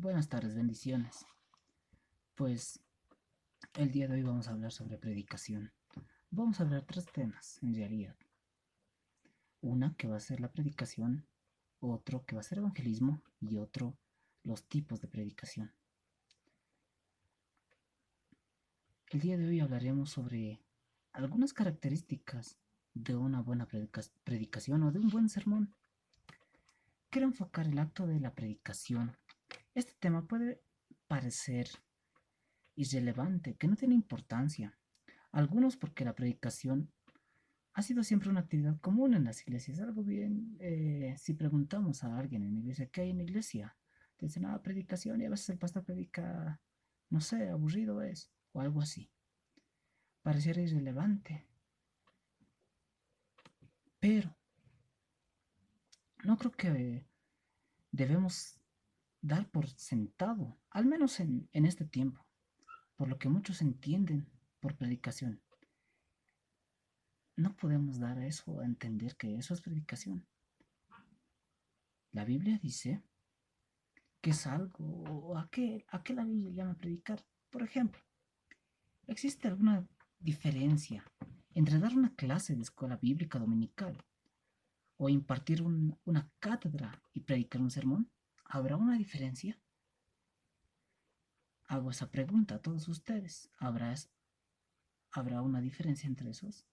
Buenas tardes, bendiciones. Pues el día de hoy vamos a hablar sobre predicación. Vamos a hablar tres temas en realidad. Una que va a ser la predicación, otro que va a ser evangelismo y otro los tipos de predicación. El día de hoy hablaremos sobre algunas características de una buena predicación o de un buen sermón. Quiero enfocar el acto de la predicación. Este tema puede parecer irrelevante, que no tiene importancia. Algunos porque la predicación ha sido siempre una actividad común en las iglesias. Algo bien, si preguntamos a alguien en la iglesia, ¿qué hay en la iglesia? Te dicen, predicación, y a veces el pastor predica, no sé, aburrido es, o algo así. Pareciera irrelevante. Pero no creo que debemos dar por sentado, al menos en este tiempo, por lo que muchos entienden por predicación. No podemos dar a eso a entender que eso es predicación. La Biblia dice que es algo, o a qué la Biblia llama predicar. Por ejemplo, ¿existe alguna diferencia entre dar una clase de escuela bíblica dominical o impartir una cátedra y predicar un sermón? ¿Habrá una diferencia? Hago esa pregunta a todos ustedes. ¿Habrá una diferencia entre esos?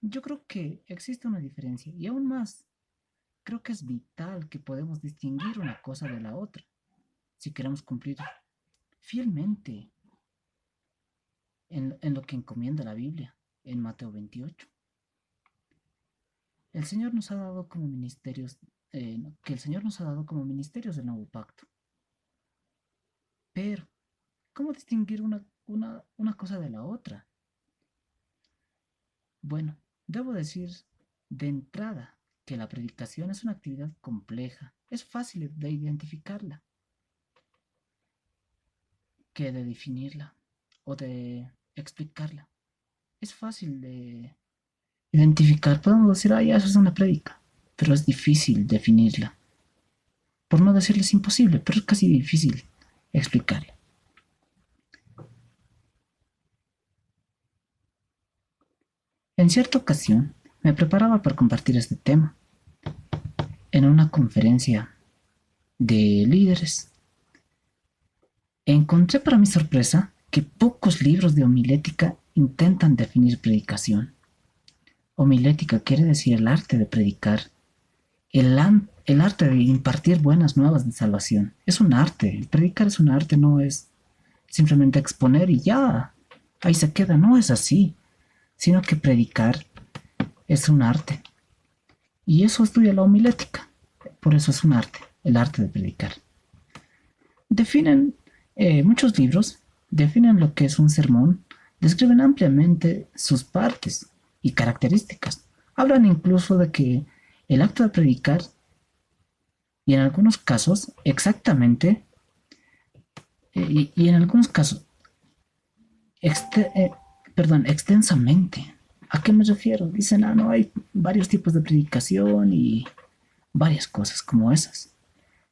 Yo creo que existe una diferencia y aún más, creo que es vital que podemos distinguir una cosa de la otra si queremos cumplir fielmente en lo que encomienda la Biblia, en Mateo 28. El Señor nos ha dado como ministerios, que el Señor nos ha dado como ministerios del nuevo pacto. Pero, ¿cómo distinguir una cosa de la otra? Bueno, debo decir de entrada que la predicación es una actividad compleja, es fácil de identificarla, que de definirla o de explicarla. Es fácil de identificar, podemos decir, ya eso es una prédica, pero es difícil definirla. Por no decirles imposible, pero es casi difícil explicarla. En cierta ocasión, me preparaba para compartir este tema en una conferencia de líderes. Encontré para mi sorpresa que pocos libros de homilética intentan definir predicación. Homilética quiere decir el arte de predicar, el arte de impartir buenas nuevas de salvación. Es un arte, el predicar es un arte, no es simplemente exponer y ya, ahí se queda, no es así, sino que predicar es un arte. Y eso estudia la homilética, por eso es un arte, el arte de predicar. Definen, muchos libros definen lo que es un sermón, describen ampliamente sus partes y características. Hablan incluso de que el acto de predicar, y en algunos casos exactamente, y en algunos casos, extensamente. ¿A qué me refiero? Dicen, no, hay varios tipos de predicación y varias cosas como esas.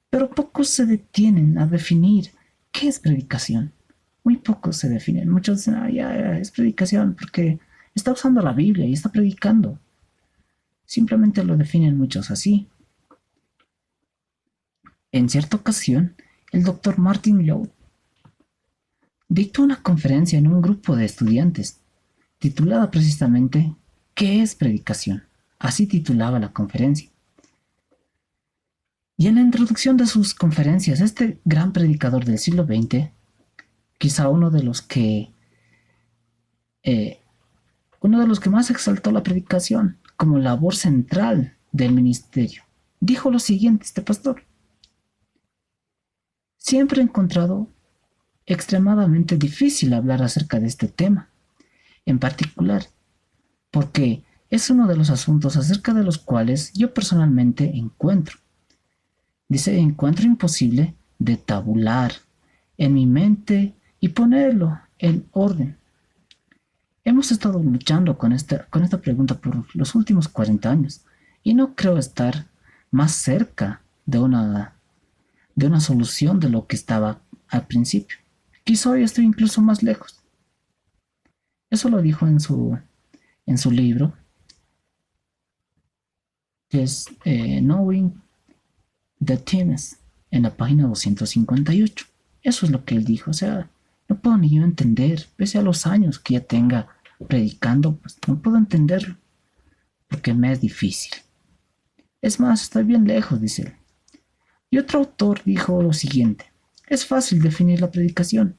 Pero pocos se detienen a definir qué es predicación. Muy pocos se definen. Muchos dicen, ya es predicación porque está usando la Biblia y está predicando. Simplemente lo definen muchos así. En cierta ocasión, el doctor Martin Lloyd dictó una conferencia en un grupo de estudiantes titulada precisamente ¿Qué es predicación? Así titulaba la conferencia. Y en la introducción de sus conferencias, este gran predicador del siglo XX, quizá uno de los que más exaltó la predicación como labor central del ministerio, dijo lo siguiente este pastor: siempre he encontrado extremadamente difícil hablar acerca de este tema, en particular, porque es uno de los asuntos acerca de los cuales yo personalmente encuentro imposible de tabular en mi mente y ponerlo en orden. Hemos estado luchando con esta pregunta por los últimos 40 años y no creo estar más cerca de de una solución de lo que estaba al principio. Quizá hoy estoy incluso más lejos. Eso lo dijo en su libro, que es Knowing the Themes, en la página 258. Eso es lo que él dijo. O sea, no puedo ni yo entender, pese a los años que ya tenga predicando, pues no puedo entenderlo, porque me es difícil. Es más, estoy bien lejos, dice él. Y otro autor dijo lo siguiente: es fácil definir la predicación,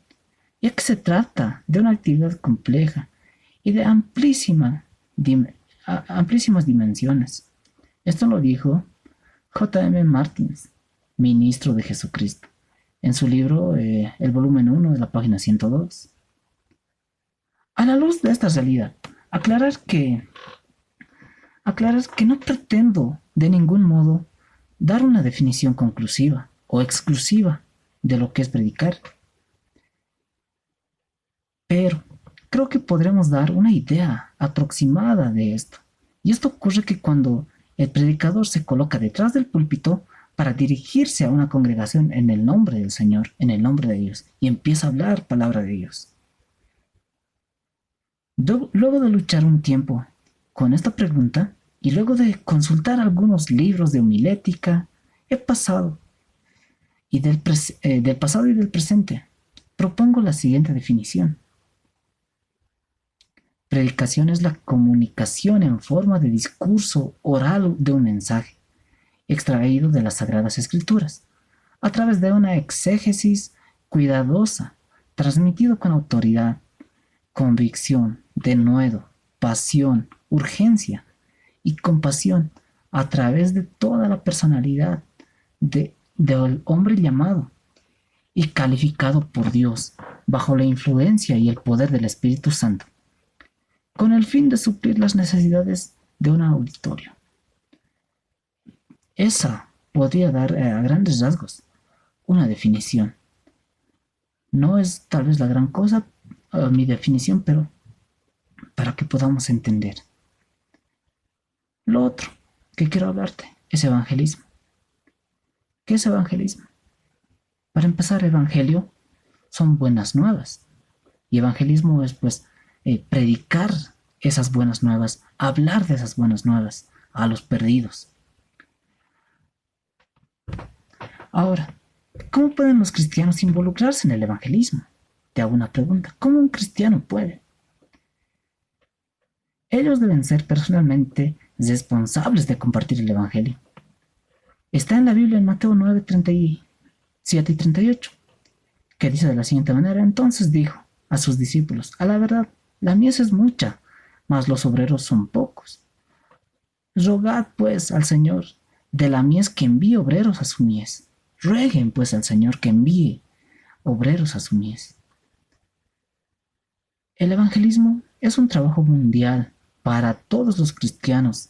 ya que se trata de una actividad compleja y de amplísimas dimensiones. Esto lo dijo J.M. Martins, ministro de Jesucristo, en su libro el volumen 1 de la página 102. A la luz de esta realidad, aclarar que no pretendo de ningún modo dar una definición conclusiva o exclusiva de lo que es predicar, pero creo que podremos dar una idea aproximada de esto. Y esto ocurre que cuando el predicador se coloca detrás del púlpito para dirigirse a una congregación en el nombre del Señor, en el nombre de Dios, y empieza a hablar palabra de Dios. Luego de luchar un tiempo con esta pregunta y luego de consultar algunos libros de homilética, del pasado y del presente, propongo la siguiente definición. Predicación es la comunicación en forma de discurso oral de un mensaje, extraído de las Sagradas Escrituras, a través de una exégesis cuidadosa, transmitido con autoridad, convicción, denuedo, pasión, urgencia y compasión, a través de toda la personalidad del hombre llamado y calificado por Dios, bajo la influencia y el poder del Espíritu Santo, con el fin de suplir las necesidades de un auditorio. Esa podría dar a grandes rasgos una definición. No es tal vez la gran cosa mi definición, pero para que podamos entender. Lo otro que quiero hablarte es evangelismo. ¿Qué es evangelismo? Para empezar, evangelio son buenas nuevas. Y evangelismo es pues predicar esas buenas nuevas, hablar de esas buenas nuevas a los perdidos. Ahora, ¿cómo pueden los cristianos involucrarse en el evangelismo? Te hago una pregunta. ¿Cómo un cristiano puede? Ellos deben ser personalmente responsables de compartir el evangelio. Está en la Biblia en Mateo 9, 37 y 38, que dice de la siguiente manera: entonces dijo a sus discípulos, a la verdad, la mies es mucha, mas los obreros son pocos. Rogad pues al Señor de la mies que envíe obreros a su mies. Rueguen pues al Señor que envíe obreros a su mies. El evangelismo es un trabajo mundial para todos los cristianos,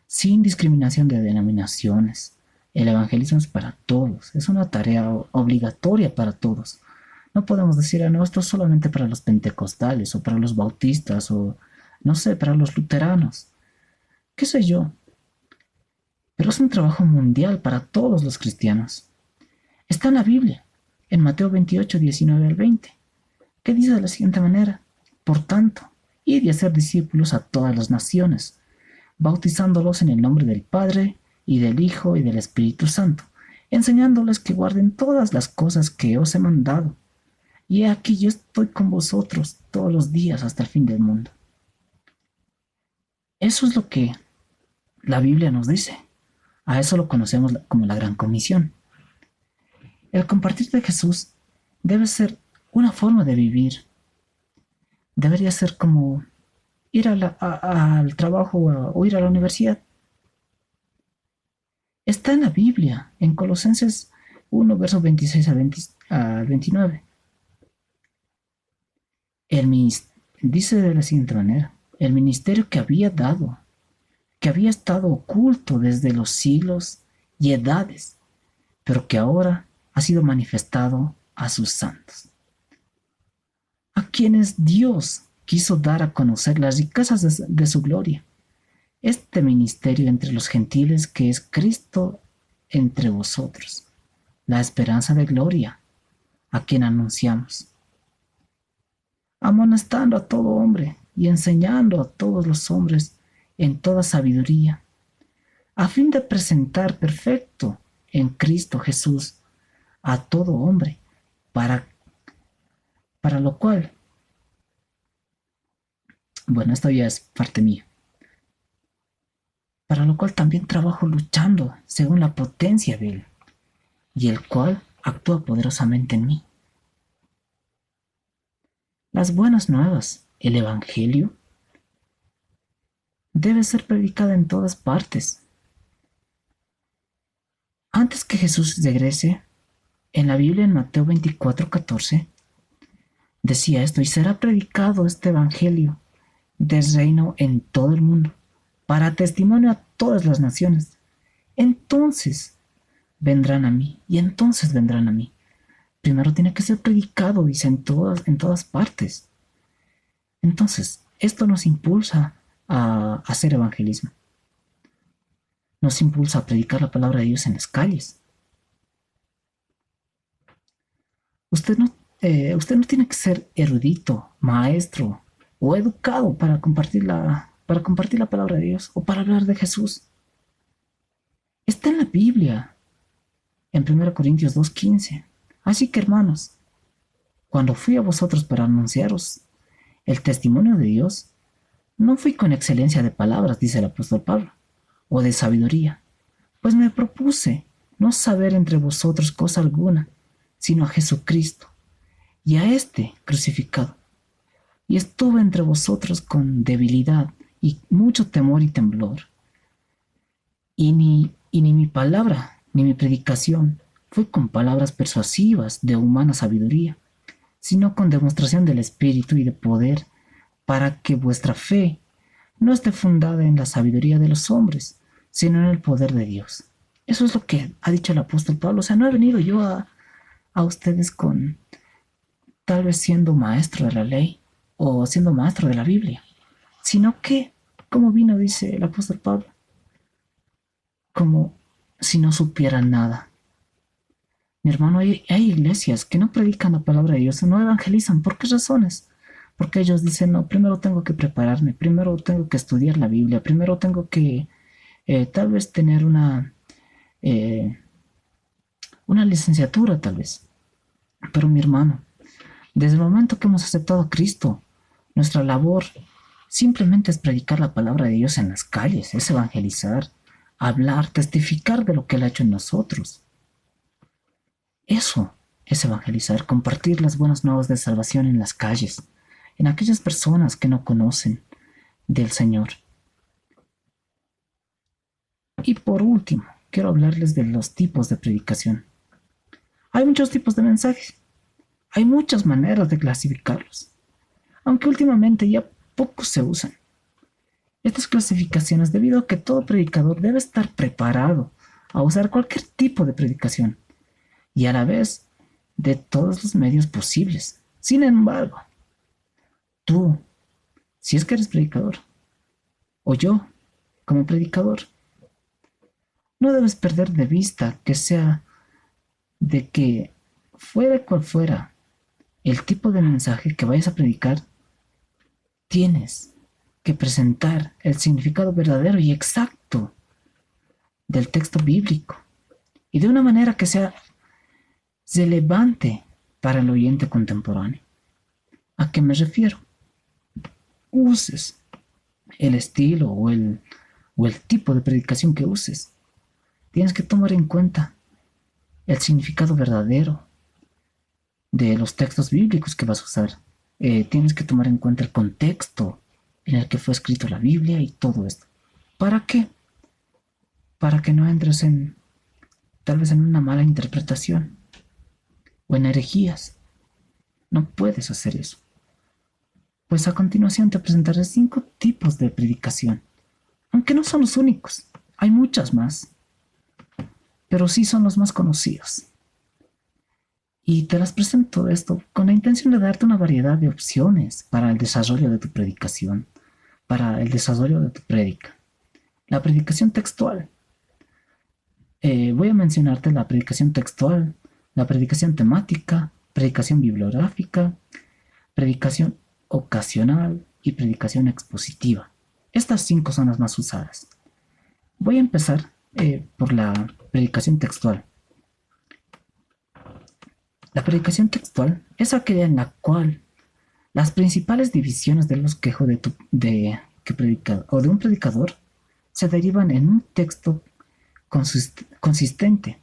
sin discriminación de denominaciones. El evangelismo es para todos, es una tarea obligatoria para todos. No podemos decir, no, esto es solamente para los pentecostales o para los bautistas o, no sé, para los luteranos. ¿Qué sé yo? Pero es un trabajo mundial para todos los cristianos. Está en la Biblia, en Mateo 28, 19 al 20, que dice de la siguiente manera: por tanto, id y hacer discípulos a todas las naciones, bautizándolos en el nombre del Padre, y del Hijo, y del Espíritu Santo, enseñándoles que guarden todas las cosas que os he mandado. Y he aquí yo estoy con vosotros todos los días hasta el fin del mundo. Eso es lo que la Biblia nos dice. A eso lo conocemos como la Gran Comisión. El compartir de Jesús debe ser una forma de vivir. Debería ser como ir al trabajo o ir a la universidad. Está en la Biblia, en Colosenses 1, versos 26 a 29. Dice de la siguiente manera: el ministerio que había dado, que había estado oculto desde los siglos y edades, pero que ahora ha sido manifestado a sus santos, a quienes Dios quiso dar a conocer las riquezas de su gloria. Este ministerio entre los gentiles, que es Cristo entre vosotros, la esperanza de gloria, a quien anunciamos, amonestando a todo hombre y enseñando a todos los hombres en toda sabiduría, a fin de presentar perfecto en Cristo Jesús a todo hombre, para, para lo cual, bueno, esto ya es parte mía, para lo cual también trabajo luchando según la potencia de Él, y el cual actúa poderosamente en mí. Las buenas nuevas, el Evangelio, debe ser predicada en todas partes. Antes que Jesús regrese, en la Biblia en Mateo 24:14, decía esto: y será predicado este Evangelio del reino en todo el mundo, para testimonio a todas las naciones. Entonces vendrán a mí, y entonces vendrán a mí. Primero tiene que ser predicado, dice, en todas partes. Entonces, esto nos impulsa a hacer evangelismo. Nos impulsa a predicar la palabra de Dios en las calles. Usted no tiene que ser erudito, maestro o educado para compartir la palabra de Dios o para hablar de Jesús. Está en la Biblia, en 1 Corintios 2:15. Así que, hermanos, cuando fui a vosotros para anunciaros el testimonio de Dios, no fui con excelencia de palabras, dice el apóstol Pablo, o de sabiduría, pues me propuse no saber entre vosotros cosa alguna, sino a Jesucristo y a este crucificado. Y estuve entre vosotros con debilidad y mucho temor y temblor. Y ni mi palabra, ni mi predicación fue con palabras persuasivas de humana sabiduría, sino con demostración del Espíritu y de poder, para que vuestra fe no esté fundada en la sabiduría de los hombres, sino en el poder de Dios. Eso es lo que ha dicho el apóstol Pablo. O sea, no he venido yo a ustedes con tal vez siendo maestro de la ley o siendo maestro de la Biblia, sino que, como vino, dice el apóstol Pablo, como si no supieran nada. Mi hermano, hay iglesias que no predican la palabra de Dios, no evangelizan. ¿Por qué razones? Porque ellos dicen: no, primero tengo que prepararme, primero tengo que estudiar la Biblia, primero tengo que tal vez tener eh, una licenciatura, tal vez. Pero mi hermano, desde el momento que hemos aceptado a Cristo, nuestra labor simplemente es predicar la palabra de Dios en las calles, es evangelizar, hablar, testificar de lo que Él ha hecho en nosotros. Eso es evangelizar, compartir las buenas nuevas de salvación en las calles, en aquellas personas que no conocen del Señor. Y por último, quiero hablarles de los tipos de predicación. Hay muchos tipos de mensajes, hay muchas maneras de clasificarlos, aunque últimamente ya pocos se usan. Estas clasificaciones debido a que todo predicador debe estar preparado a usar cualquier tipo de predicación y a la vez de todos los medios posibles. Sin embargo, tú, si es que eres predicador, o yo, como predicador, no debes perder de vista que sea de que fuera cual fuera el tipo de mensaje que vayas a predicar, tienes que presentar el significado verdadero y exacto del texto bíblico y de una manera que sea relevante para el oyente contemporáneo. ¿A qué me refiero? Uses el estilo o el tipo de predicación que uses. Tienes que tomar en cuenta el significado verdadero de los textos bíblicos que vas a usar. Tienes que tomar en cuenta el contexto en el que fue escrito la Biblia y todo esto. ¿Para qué? Para que no entres tal vez en una mala interpretación o en herejías. No puedes hacer eso. Pues a continuación te presentaré 5 tipos de predicación, aunque no son los únicos, hay muchas más, pero sí son los más conocidos. Y te las presento esto con la intención de darte una variedad de opciones para el desarrollo de tu predicación, para el desarrollo de tu prédica. La predicación textual. Voy a mencionarte la predicación textual, la predicación temática, predicación bibliográfica, predicación ocasional y predicación expositiva. Estas 5 son las más usadas. Voy a empezar por la predicación textual. La predicación textual es aquella en la cual las principales divisiones del bosquejo de un predicador se derivan en un texto consistente,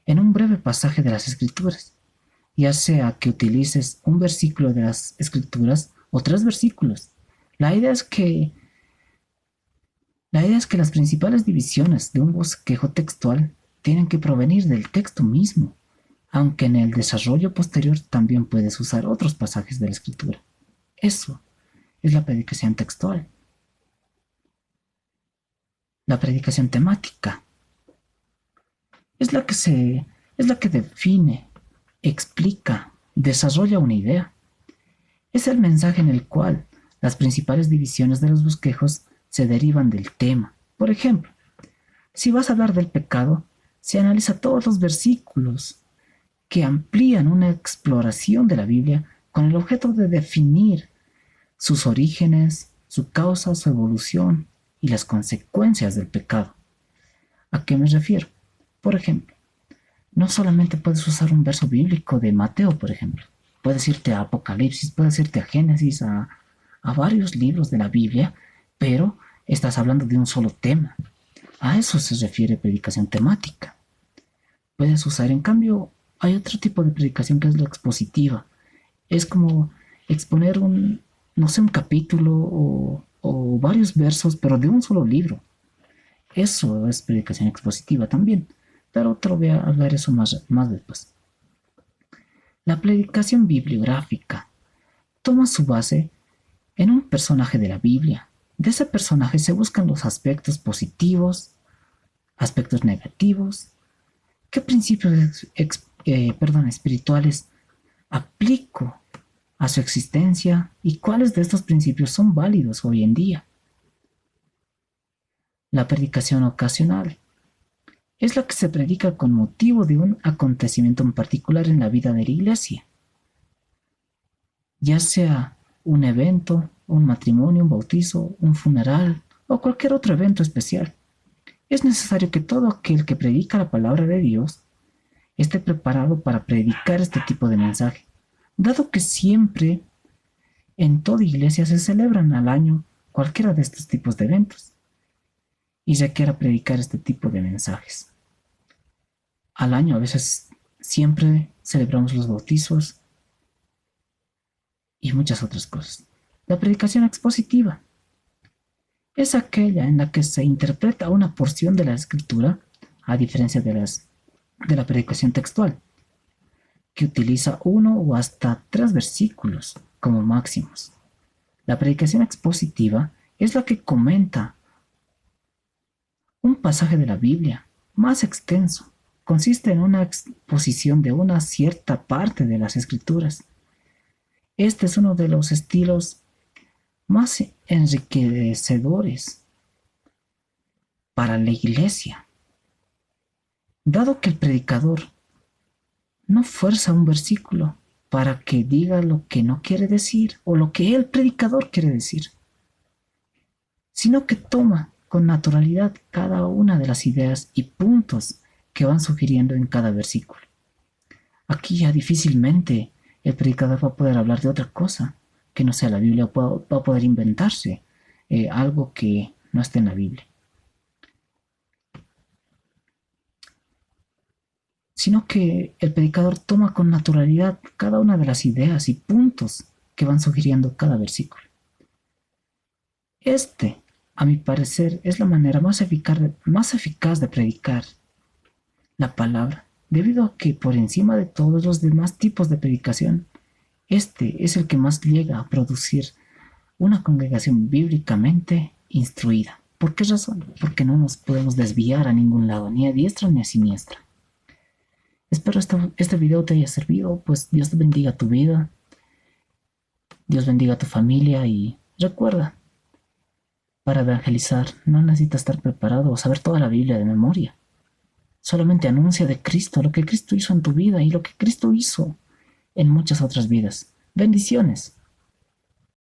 en un breve pasaje de las Escrituras, ya sea que utilices un versículo de las Escrituras o 3 versículos. La idea es que las principales divisiones de un bosquejo textual tienen que provenir del texto mismo, aunque en el desarrollo posterior también puedes usar otros pasajes de la Escritura. Eso es la predicación textual. La predicación temática es la que define, explica, desarrolla una idea. Es el mensaje en el cual las principales divisiones de los bosquejos se derivan del tema. Por ejemplo, si vas a hablar del pecado, se analiza todos los versículos que amplían una exploración de la Biblia con el objeto de definir sus orígenes, su causa, su evolución y las consecuencias del pecado. ¿A qué me refiero? Por ejemplo, no solamente puedes usar un verso bíblico de Mateo, por ejemplo. Puedes irte a Apocalipsis, puedes irte a Génesis, a varios libros de la Biblia, pero estás hablando de un solo tema. A eso se refiere predicación temática. Puedes usar, en cambio, hay otro tipo de predicación que es la expositiva. Es como exponer un capítulo o varios versos, pero de un solo libro. Eso es predicación expositiva también, pero te lo voy a hablar eso más después. La predicación bibliográfica toma su base en un personaje de la Biblia. De ese personaje se buscan los aspectos positivos, aspectos negativos, qué principios espirituales aplico a su existencia y cuáles de estos principios son válidos hoy en día. La predicación ocasional es la que se predica con motivo de un acontecimiento en particular en la vida de la iglesia, ya sea un evento, un matrimonio, un bautizo, un funeral o cualquier otro evento especial. Es necesario que todo aquel que predica la palabra de Dios esté preparado para predicar este tipo de mensaje, dado que siempre en toda iglesia se celebran al año cualquiera de estos tipos de eventos y requiera predicar este tipo de mensajes. Al año a veces siempre celebramos los bautizos y muchas otras cosas. La predicación expositiva es aquella en la que se interpreta una porción de la escritura, a diferencia de la predicación textual, que utiliza 1 o hasta 3 versículos como máximos. La predicación expositiva es la que comenta un pasaje de la Biblia más extenso. Consiste en una exposición de una cierta parte de las escrituras. Este es uno de los estilos más enriquecedores para la iglesia, dado que el predicador no fuerza un versículo para que diga lo que no quiere decir o lo que el predicador quiere decir, sino que toma con naturalidad cada una de las ideas y puntos que van sugiriendo en cada versículo. Aquí ya difícilmente el predicador va a poder hablar de otra cosa que no sea la Biblia, o va a poder inventarse algo que no esté en la Biblia, sino que el predicador toma con naturalidad cada una de las ideas y puntos que van sugiriendo cada versículo. A mi parecer, es la manera más eficaz de predicar la palabra, debido a que por encima de todos los demás tipos de predicación, este es el que más llega a producir una congregación bíblicamente instruida. ¿Por qué razón? Porque no nos podemos desviar a ningún lado, ni a diestra ni a siniestra. Espero este video te haya servido, pues Dios bendiga tu vida, Dios bendiga tu familia y recuerda, para evangelizar no necesitas estar preparado o saber toda la Biblia de memoria. solamente anuncia de Cristo, lo que Cristo hizo en tu vida y lo que Cristo hizo en muchas otras vidas. Bendiciones.